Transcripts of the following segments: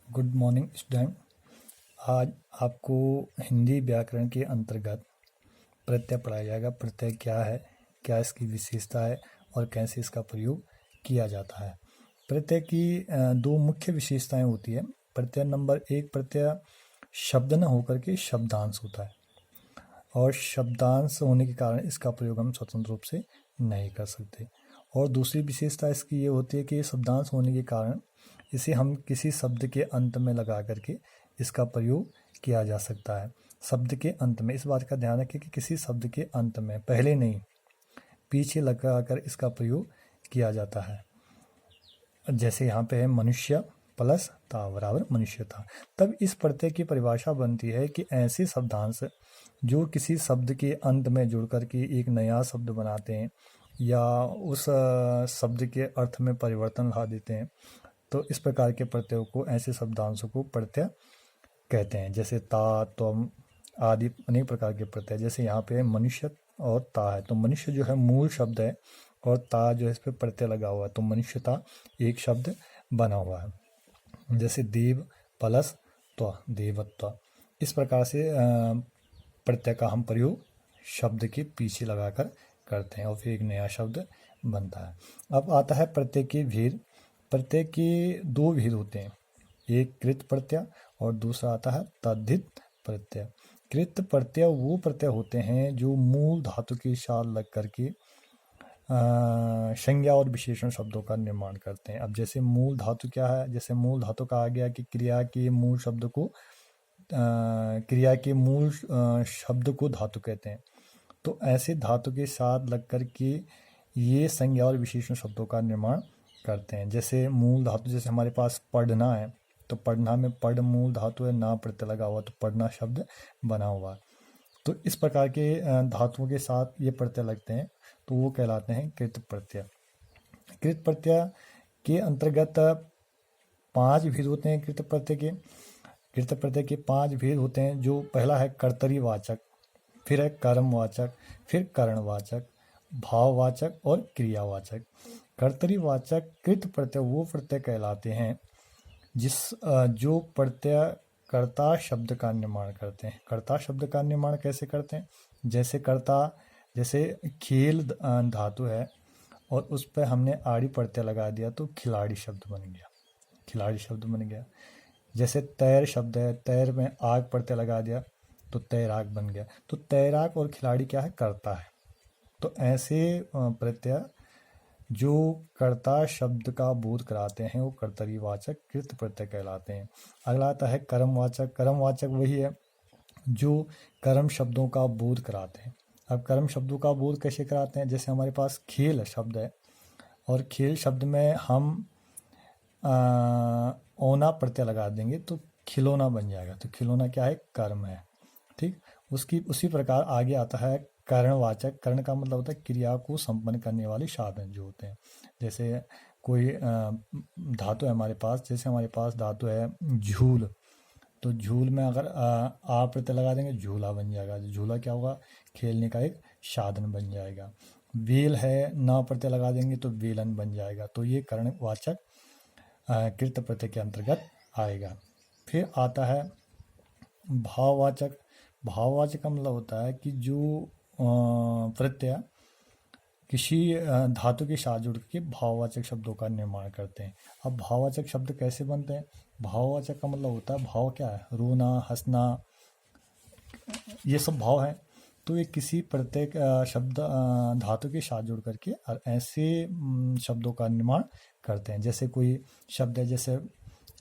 Good morning student. आज आपको हिंदी व्याकरण के अंतर्गत प्रत्यय पढ़ाया जाएगा। प्रत्यय क्या है, क्या इसकी विशेषता है और कैसे इसका प्रयोग किया जाता है। प्रत्यय की दो मुख्य विशेषताएं होती है। प्रत्यय नंबर एक, प्रत्यय शब्द न होकर के शब्दांश होता है और शब्दांश होने के कारण इसका प्रयोग हम स्वतंत्र रूप से नहीं कर सकते। और दूसरी विशेषता इसकी ये होती है कि ये शब्दांश होने के कारण इसे हम किसी शब्द के अंत में लगा करके इसका प्रयोग किया जा सकता है। शब्द के अंत में, इस बात का ध्यान रखें कि किसी शब्द के अंत में, पहले नहीं, पीछे लगा कर इसका प्रयोग किया जाता है। जैसे यहाँ पे है मनुष्य प्लस ता बराबर मनुष्यता। तब इस प्रत्यय की परिभाषा बनती है कि ऐसे शब्दांश जो किसी शब्द के अंत में जुड़ कर के एक नया शब्द बनाते हैं या उस शब्द के अर्थ में परिवर्तन ला देते हैं, तो इस प्रकार के प्रत्ययों को, ऐसे शब्दांशों को प्रत्यय कहते हैं। जैसे ता, त्वम आदि अनेक प्रकार के प्रत्यय। जैसे यहाँ पे मनुष्य और ता है, तो मनुष्य जो है मूल शब्द है और ता जो है इस पर प्रत्यय लगा हुआ है, तो मनुष्यता एक शब्द बना हुआ है। जैसे देव प्लस त्व, देवत्व। इस प्रकार से प्रत्यय का हम प्रयोग शब्द के पीछे लगाकर करते हैं और फिर एक नया शब्द बनता है। अब आता है प्रत्यय के भेद। प्रत्यय के दो भेद होते हैं, एक कृत प्रत्यय और दूसरा आता है तद्धित प्रत्यय। कृत प्रत्यय वो प्रत्यय होते हैं जो मूल धातु के साथ लग करके संज्ञा और विशेषण शब्दों का निर्माण करते हैं। अब जैसे मूल धातु क्या है, जैसे मूल धातु का आ गया कि क्रिया के मूल शब्द को क्रिया के मूल शब्द को धातु कहते हैं। तो ऐसे धातु के साथ लग कर के ये संज्ञा और विशेषण शब्दों का निर्माण करते हैं। जैसे मूल धातु, जैसे हमारे पास पढ़ना है, तो पढ़ना में पढ़ मूल धातु है, ना प्रत्यय लगा हुआ, तो पढ़ना शब्द बना हुआ। तो इस प्रकार के धातुओं के साथ ये प्रत्यय लगते हैं, तो वो कहलाते हैं कृत प्रत्यय। कृत प्रत्यय के अंतर्गत 5 भेद होते हैं। कृत प्रत्यय के 5 भेद होते हैं। जो पहला है कर्तरीवाचक, फिर है कर्मवाचक, फिर करणवाचक, भाववाचक और क्रियावाचक। कर्तरीवाचक कृत प्रत्यय वो प्रत्यय कहलाते हैं जो प्रत्यय कर्ता शब्द का निर्माण करते हैं। कर्ता शब्द का निर्माण कैसे करते हैं? जैसे कर्ता, जैसे खेल धातु है और उस पर हमने आड़ी प्रत्यय लगा दिया तो खिलाड़ी शब्द बन गया, खिलाड़ी शब्द बन गया। जैसे तैर शब्द है, तैर में आग प्रत्यय लगा दिया तो तैराक बन गया। तो तैराक और खिलाड़ी क्या है? कर्ता है। तो ऐसे प्रत्यय जो कर्ता शब्द का बोध कराते हैं वो कर्तरीवाचक कृत प्रत्यय कहलाते हैं। अगला आता है कर्मवाचक। कर्मवाचक वही है जो कर्म शब्दों का बोध कराते हैं। अब कर्म शब्दों का बोध कैसे कराते हैं? जैसे हमारे पास खेल शब्द है और खेल शब्द में हम ओना प्रत्यय लगा देंगे तो खिलौना बन जाएगा। तो खिलौना क्या है? कर्म है। ठीक, उसी प्रकार आगे आता है करणवाचक। कर्ण का मतलब होता है क्रिया को संपन्न करने वाले साधन जो होते हैं। जैसे कोई धातु है हमारे पास, जैसे हमारे पास धातु है झूल, तो झूल में अगर आ प्रत्यय लगा देंगे झूला बन जाएगा। झूला क्या होगा? खेलने का एक साधन बन जाएगा। वेल है, ना प्रत्यय लगा देंगे तो वेलन बन जाएगा। तो ये कर्णवाचक कृत प्रत्यय के अंतर्गत आएगा। फिर आता है भाववाचक। भाववाचक का मतलब होता है कि जो प्रत्यय किसी धातु के साथ जुड़ के भाववाचक शब्दों का निर्माण करते हैं। अब भाववाचक शब्द कैसे बनते हैं? भाववाचक का मतलब होता है, भाव क्या है? रोना, हंसना, ये सब भाव है। तो ये किसी प्रत्येक शब्द धातु के साथ जुड़ करके ऐसे शब्दों का निर्माण करते हैं। जैसे कोई शब्द है, जैसे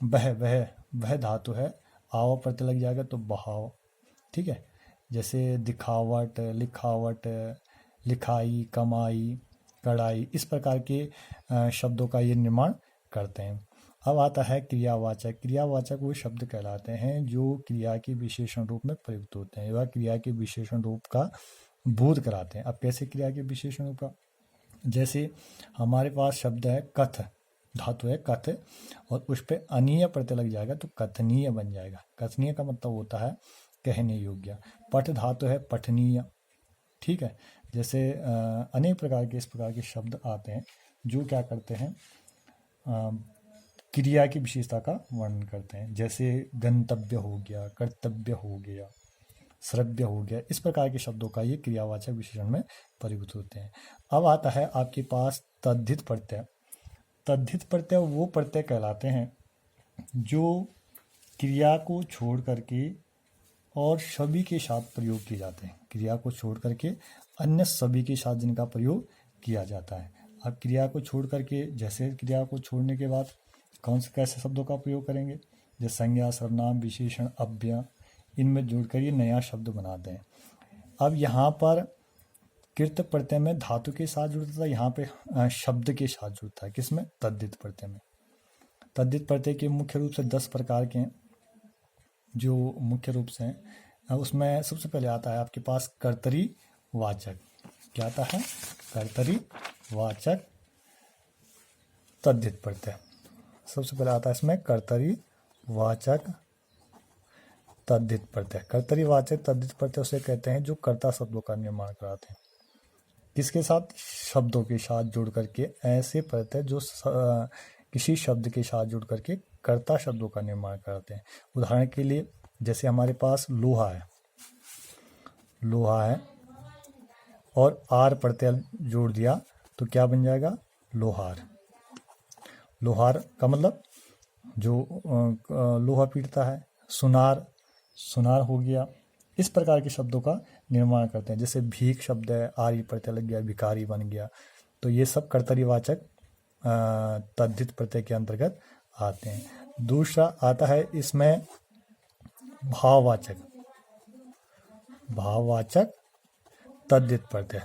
वह धातु है, आव प्रत्यय लग जाएगा तो बहाव। ठीक है। जैसे दिखावट, लिखावट, लिखाई, कमाई, कड़ाई, इस प्रकार के शब्दों का ये निर्माण करते हैं। अब आता है क्रियावाचक। क्रियावाचक वो शब्द कहलाते हैं जो क्रिया के विशेषण रूप में प्रयुक्त होते हैं, वह क्रिया के विशेषण रूप का बोध कराते हैं। अब कैसे क्रिया के विशेषण रूप का? जैसे हमारे पास शब्द है कथ, धातु है कथ और उस पर अनीय प्रत्यय लग जाएगा तो कथनीय बन जाएगा। कथनीय का मतलब होता है कहने योग्य। पठ धातु है पठनीय। ठीक है। जैसे अनेक प्रकार के इस प्रकार के शब्द आते हैं जो क्या करते हैं, क्रिया की विशेषता का वर्णन करते हैं, जैसे गंतव्य हो गया, कर्तव्य हो गया, श्रव्य हो गया। इस प्रकार के शब्दों का ये क्रियावाचक विशेषण में परिवर्तित होते हैं। अब आता है आपके पास तद्धित प्रत्यय। तद्धित प्रत्यय वो प्रत्यय कहलाते हैं जो क्रिया को छोड़ करके और सभी के साथ प्रयोग किए जाते हैं। क्रिया को छोड़ करके अन्य सभी के साथ जिनका प्रयोग किया जाता है। अब क्रिया को छोड़ करके, जैसे क्रिया को छोड़ने के बाद कौन से कैसे शब्दों का प्रयोग करेंगे, जैसे संज्ञा, सर्वनाम, विशेषण, अव्यय, इनमें जोड़कर ये नया शब्द बनाते हैं। अब यहाँ पर कृत प्रत्यय में धातु के साथ जुड़ता था, यहाँ पे शब्द के साथ जुड़ता है। किसमें? तद्धित प्रत्यय में। तद्धित प्रत्यय के मुख्य रूप से 10 प्रकार के हैं, जो मुख्य रूप से हैं। उसमें सबसे पहले आता है आपके पास कर्तरी वाचक। क्या आता है? कर्तरी वाचक तद्धित प्रत्यय। सबसे पहले आता है इसमें कर्तरी वाचक तद्धित प्रत्यय। कर्तरी वाचक तद्धित प्रत्यय उसे कहते हैं जो कर्ता शब्दों का निर्माण कराते हैं। किसके साथ? शब्दों के साथ जुड़ करके। ऐसे प्रत्यय जो किसी शब्द के साथ जुड़ करके कर्ता शब्दों का निर्माण कराते हैं। उदाहरण के लिए जैसे हमारे पास लोहा है, लोहा है और आर प्रत्यय जोड़ दिया तो क्या बन जाएगा? लोहार। लोहार का मतलब जो लोहा पीटता है। सुनार, सुनार हो गया। इस प्रकार के शब्दों का निर्माण करते हैं। जैसे भीख शब्द है, आरी प्रत्यय लग गया, भिखारी बन गया। तो ये सब कर्तरीवाचक तद्धित प्रत्यय के अंतर्गत आते हैं। दूसरा आता है इसमें भाववाचक। भाववाचक तद्धित प्रत्यय।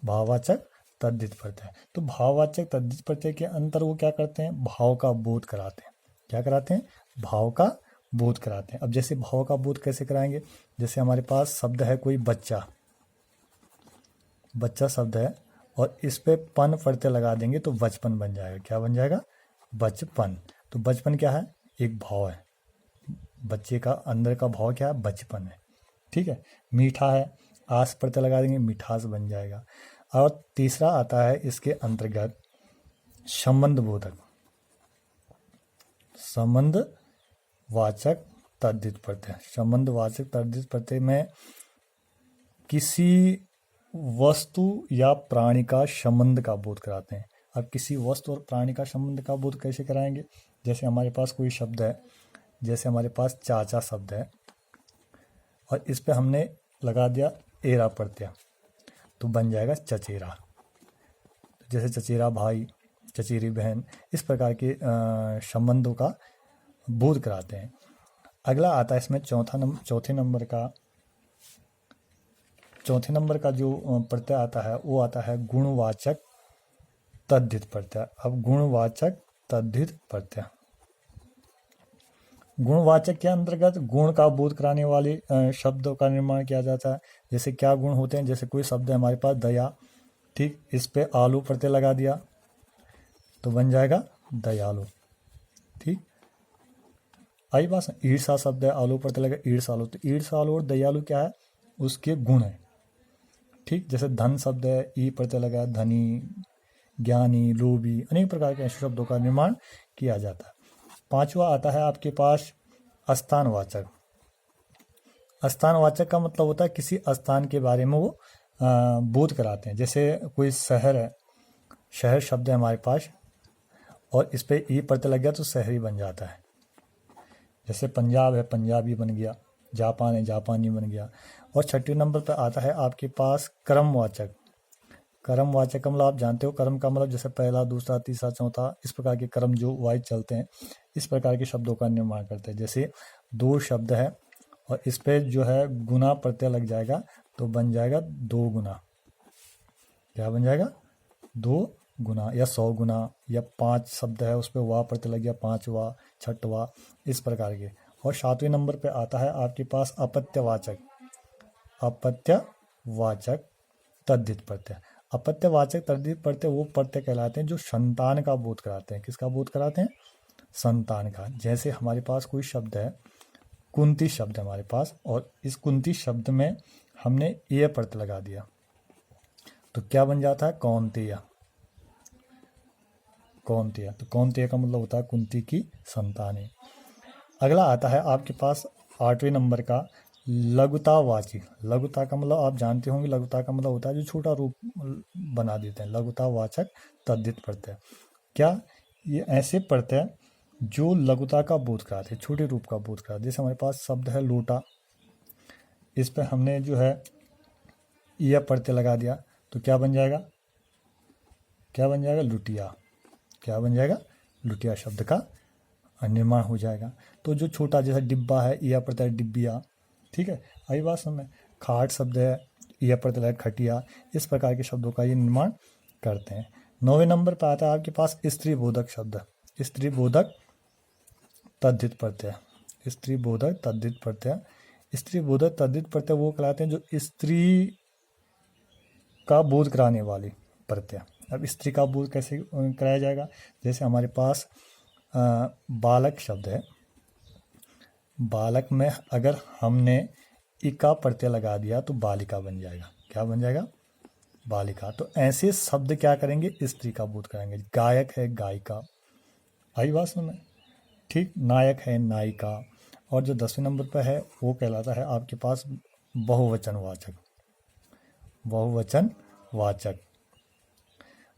भाववाचक तद्धित प्रत्यय। तो भाववाचक तद्धित प्रत्यय के अंतर वो क्या करते हैं? भाव का बोध कराते हैं। क्या कराते हैं? भाव का बोध कराते हैं। अब जैसे भाव का बोध कैसे कराएंगे? जैसे हमारे पास शब्द है कोई बच्चा, बच्चा शब्द है और इस पे पन प्रत्यय लगा देंगे तो बचपन बन जाएगा। क्या बन जाएगा? बचपन। तो बचपन क्या है? एक भाव है। बच्चे का अंदर का भाव क्या है? बचपन है। ठीक है। मीठा है, आस प्रत्यय लगा देंगे, मिठास बन जाएगा। और तीसरा आता है इसके अंतर्गत संबंध बोधक। संबंध वाचक तद्धित प्रत्यय। संबंध वाचक तद्धित प्रत्यय में किसी वस्तु या प्राणी का संबंध का बोध कराते हैं। अब किसी वस्तु और प्राणी का संबंध का बोध कैसे कराएंगे? जैसे हमारे पास कोई शब्द है, जैसे हमारे पास चाचा शब्द है और इस पे हमने लगा दिया एरा प्रत्यय तो बन जाएगा चचेरा। जैसे चचेरा भाई, चचेरी बहन, इस प्रकार के संबंधों का बोध कराते हैं। अगला आता है इसमें चौथे नंबर का जो प्रत्यय आता है वो आता है गुणवाचक तद्धित प्रत्यय। अब गुणवाचक तद्धित प्रत्यय, गुणवाचक के अंतर्गत गुण का बोध कराने वाले शब्दों का निर्माण किया जाता है। जैसे क्या गुण होते हैं? जैसे कोई शब्द है हमारे पास दया, ठीक, इस पे आलू प्रत्यय लगा दिया तो बन जाएगा दयालु। ठीक, आई बात। ईर्षा शब्द है, आलू प्रत्यय लगा ईर्षालु, तो ईर्षालु और दयालु क्या है? उसके गुण है। ठीक, जैसे धन शब्द है, ई प्रत्यय लगा धनी, ज्ञानी, लोभी, अनेक प्रकार के ऐसे शब्दों का निर्माण किया जाता है। पांचवा आता है आपके पास स्थानवाचक। स्थानवाचक का मतलब होता है किसी स्थान के बारे में वो बोध कराते हैं। जैसे कोई शहर है, शहर शब्द है हमारे पास और इस पे ई प्रत्यय लग गया तो शहरी बन जाता है। जैसे पंजाब है, पंजाबी बन गया। जापान है, जापानी बन गया। और छठे नंबर पर आता है आपके पास कर्मवाचक। कर्मवाचक का मतलब आप जानते हो, कर्म का मतलब जैसे पहला, दूसरा, तीसरा, चौथा, इस प्रकार के कर्म जो वाइज चलते हैं, इस प्रकार के शब्दों का निर्माण करते हैं। जैसे दो शब्द है और इस पे जो है गुना प्रत्यय लग जाएगा तो बन जाएगा दो गुना। क्या बन जाएगा? दो गुना या 100 गुना। या 5 शब्द है उस पर वाह प्रत्यय लग गया, पांचवा, छठवा, इस प्रकार के। और सातवें नंबर पे आता है आपके पास अपत्यवाचक। अपत्यवाचक तद्धित प्रत्यय। अपत्यवाचक तद्धित प्रत्यय वो प्रत्यय कहलाते हैं जो संतान का बोध कराते हैं। किसका बोध कराते हैं? संतान का। जैसे हमारे पास कोई शब्द है, कुंती शब्द है हमारे पास, और इस कुंती शब्द में हमने ये प्रत्यय लगा दिया तो क्या बन जाता है? कौन्तेय। कौन्तेय, तो कौन्तेय का मतलब होता है कुंती की संतानें। अगला आता है आपके पास 8वें नंबर का लघुतावाची। लघुता का मतलब आप जानते होंगे, लघुता का मतलब होता है जो छोटा रूप बना देते हैं। लघुतावाचक तद्धित प्रत्यय, क्या ये ऐसे प्रत्यय जो लघुता का बोध कराते हैं, छोटे रूप का बोध कराते हैं। जैसे हमारे पास शब्द है लोटा, इस पर हमने जो है यह प्रत्यय लगा दिया तो क्या बन जाएगा, क्या बन जाएगा, लुटिया। क्या बन जाएगा, लुटिया शब्द का निर्माण हो जाएगा। तो जो छोटा जैसा डिब्बा है, यह प्रत्यय डिब्बिया, ठीक है, आई बात समझ में। खाट शब्द है, यह प्रत्यय खटिया, इस प्रकार के शब्दों का ये निर्माण करते हैं। 9वें नंबर पर आता है आपके पास स्त्री बोधक शब्द, स्त्री बोधक तद्धित प्रत्यय। स्त्री बोधक तद्धित प्रत्यय, स्त्री बोधक तद्धित प्रत्यय वो कहलाते हैं जो स्त्री का बोध कराने वाले प्रत्यय। अब स्त्री का बोध कैसे कराया जाएगा, जैसे हमारे पास बालक शब्द है, बालक में अगर हमने इका प्रत्यय लगा दिया तो बालिका बन जाएगा। क्या बन जाएगा, बालिका। तो ऐसे शब्द क्या करेंगे, स्त्री का बोध करेंगे। गायक है, गायिका, आई बात समझ में, ठीक। नायक है, नायिका। और जो 10वें नंबर पर है वो कहलाता है आपके पास बहुवचनवाचक। बहुवचनवाचक,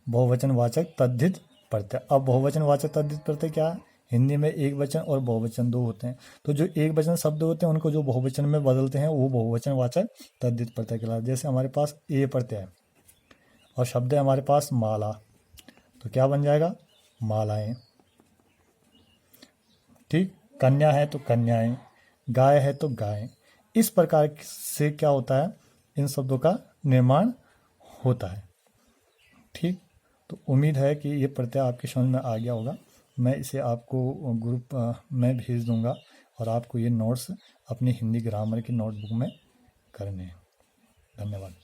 बहुवचनवाचक तद्धित प्रत्यय। अब बहुवचनवाचक तद्धित प्रत्यय क्या है, हिंदी में एक वचन और बहुवचन दो होते हैं। तो जो एक वचन शब्द होते हैं उनको जो बहुवचन में बदलते हैं वो बहुवचनवाचक तद्धित प्रत्यय कहलाता है। जैसे हमारे पास ए प्रत्यय है और शब्द है हमारे पास माला, तो क्या बन जाएगा, मालाएं, ठीक। कन्या है तो कन्याएं, गाय है तो गायें। इस प्रकार से क्या होता है, इन शब्दों का निर्माण होता है, ठीक। तो उम्मीद है कि ये प्रत्यय आपके समझ में आ गया होगा। मैं इसे आपको ग्रुप में भेज दूंगा और आपको ये नोट्स अपनी हिंदी ग्रामर की नोटबुक में करने हैं। धन्यवाद।